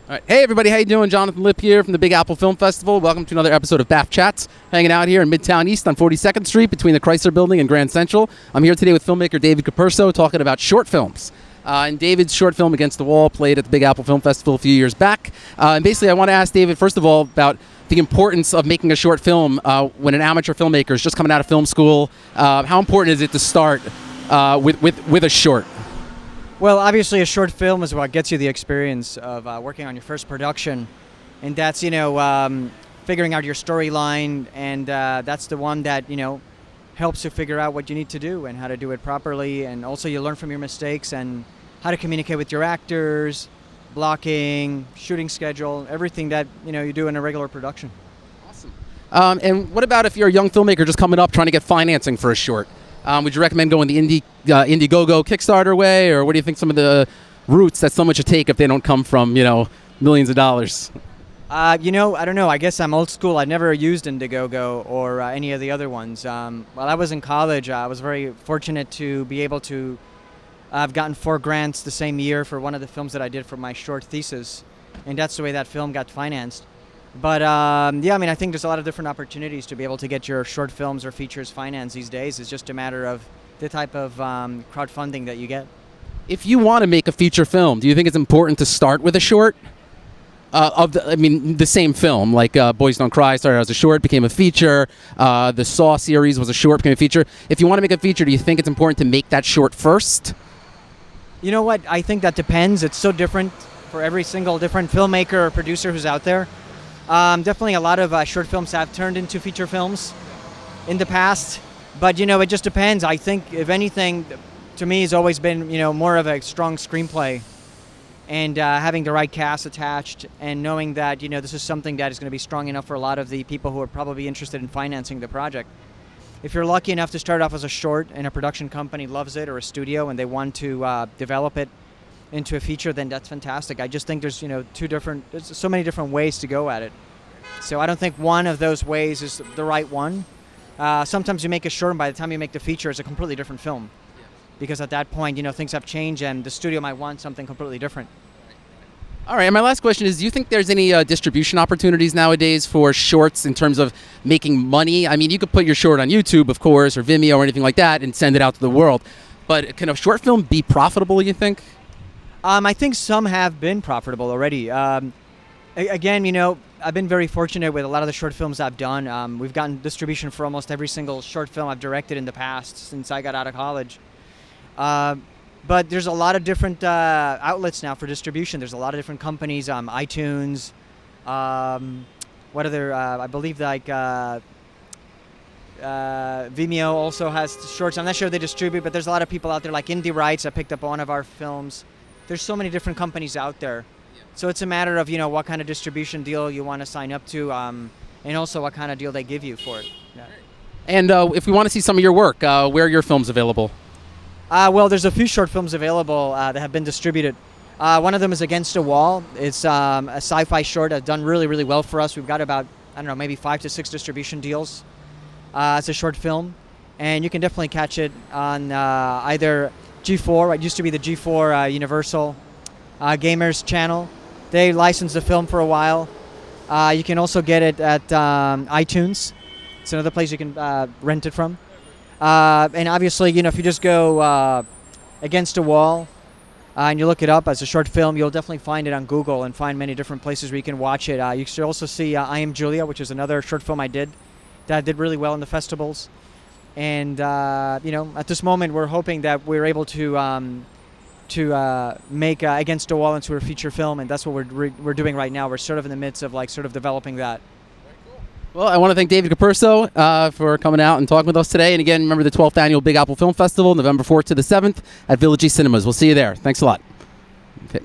All right. Hey everybody, how you doing? Jonathan Lipp here from the Big Apple Film Festival. Welcome to another episode of BAFF Chats. Hanging out here in Midtown East on 42nd Street between the Chrysler Building and Grand Central. I'm here today with filmmaker David Capurso talking about short films. And David's short film Against the Wall played at the Big Apple Film Festival a few years back. And basically I want to ask David, first of all, about the importance of making a short film when an amateur filmmaker is just coming out of film school. How important is it to start with a short? Well, obviously a short film is what gets you the experience of working on your first production. And that's, figuring out your storyline, and that's the one that, helps you figure out what you need to do and how to do it properly. And also you learn from your mistakes and how to communicate with your actors, blocking, shooting schedule, everything that, you do in a regular production. Awesome. And what about if you're a young filmmaker just coming up trying to get financing for a short? Would you recommend going the Indiegogo Kickstarter way, or what do you think some of the routes that someone should take if they don't come from, millions of dollars? I don't know. I guess I'm old school. I've never used Indiegogo or any of the other ones. While I was in college, I was very fortunate to be able to I've gotten 4 grants the same year for one of the films that I did for my short thesis, and that's the way that film got financed. But I think there's a lot of different opportunities to be able to get your short films or features financed these days. It's just a matter of the type of crowdfunding that you get. If you want to make a feature film, do you think it's important to start with a short? The same film, like Boys Don't Cry started as a short, became a feature. The Saw series was a short, became a feature. If you want to make a feature, do you think it's important to make that short first? You know what? I think that depends. It's so different for every single different filmmaker or producer who's out there. Definitely a lot of short films have turned into feature films in the past, but it just depends. I think if anything, to me, has always been more of a strong screenplay, and having the right cast attached, and knowing that this is something that is going to be strong enough for a lot of the people who are probably interested in financing the project. If you're lucky enough to start off as a short and a production company loves it, or a studio, and they want to develop it into a feature, then that's fantastic. I just think there's there's so many different ways to go at it. So I don't think one of those ways is the right one. Sometimes you make a short, and by the time you make the feature, it's a completely different film. Because at that point, things have changed, and the studio might want something completely different. All right, and my last question is, do you think there's any distribution opportunities nowadays for shorts in terms of making money? I mean, you could put your short on YouTube, of course, or Vimeo or anything like that, and send it out to the world. But can a short film be profitable, you think? I think some have been profitable already. Again, I've been very fortunate with a lot of the short films I've done. We've gotten distribution for almost every single short film I've directed in the past since I got out of college. But there's a lot of different outlets now for distribution. There's a lot of different companies, iTunes, what other, I believe Vimeo also has shorts. I'm not sure if they distribute, but there's a lot of people out there like Indie Rights that picked up one of our films. There's so many different companies out there. So it's a matter of, what kind of distribution deal you want to sign up to, and also what kind of deal they give you for it. Yeah. And if we want to see some of your work, where are your films available? Well, there's a few short films available that have been distributed. One of them is Against a Wall. It's a sci-fi short that's done really, really well for us. We've got about, maybe 5 to 6 distribution deals as a short film. And you can definitely catch it on either G4, it used to be the G4 Universal Gamers channel. They licensed the film for a while. You can also get it at iTunes. It's another place you can rent it from. And obviously, if you just go Against a Wall and you look it up as a short film, you'll definitely find it on Google and find many different places where you can watch it. You should also see I Am Julia, which is another short film I did that did really well in the festivals. And, at this moment, we're hoping that we're able to make Against a Wall into a feature film, and that's what we're doing right now. We're sort of in the midst of developing that. Well, I want to thank David Capurso for coming out and talking with us today. And again, remember the 12th Annual Big Apple Film Festival, November 4th to the 7th at Village East Cinemas. We'll see you there. Thanks a lot. Okay.